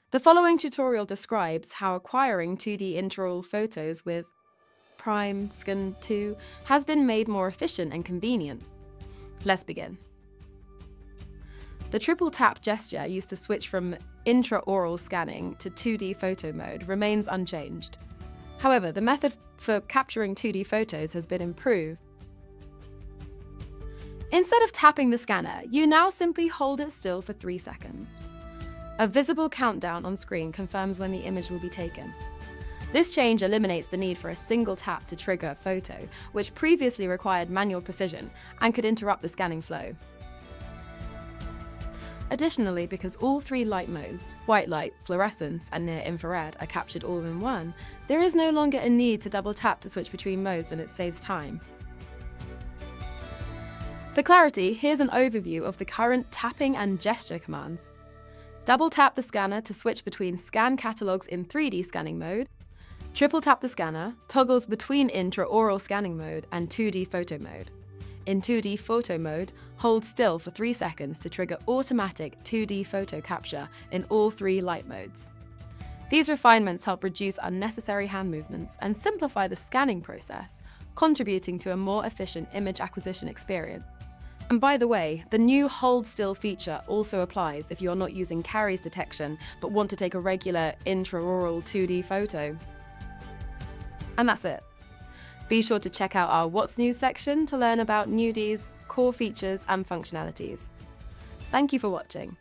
The following tutorial describes how acquiring 2D intraoral photos with Primescan 2 has been made more efficient and convenient. Let's begin. The triple tap gesture used to switch from intraoral scanning to 2D photo mode remains unchanged. However, the method for capturing 2D photos has been improved. Instead of tapping the scanner, you now simply hold it still for 3 seconds. A visible countdown on screen confirms when the image will be taken. This change eliminates the need for a single tap to trigger a photo, which previously required manual precision and could interrupt the scanning flow. Additionally, because all 3 light modes, white light, fluorescence, and near-infrared, are captured all in one, there is no longer a need to double tap to switch between modes, and it saves time. For clarity, here's an overview of the current tapping and gesture commands. Double tap the scanner to switch between scan catalogs in 3D scanning mode. Triple tap the scanner, toggles between intraoral scanning mode and 2D photo mode. In 2D photo mode, hold still for 3 seconds to trigger automatic 2D photo capture in all 3 light modes. These refinements help reduce unnecessary hand movements and simplify the scanning process, contributing to a more efficient image acquisition experience. And by the way, the new Hold Still feature also applies if you're not using caries detection but want to take a regular intraoral 2D photo. And that's it. Be sure to check out our What's New section to learn about Nudie's core features and functionalities. Thank you for watching.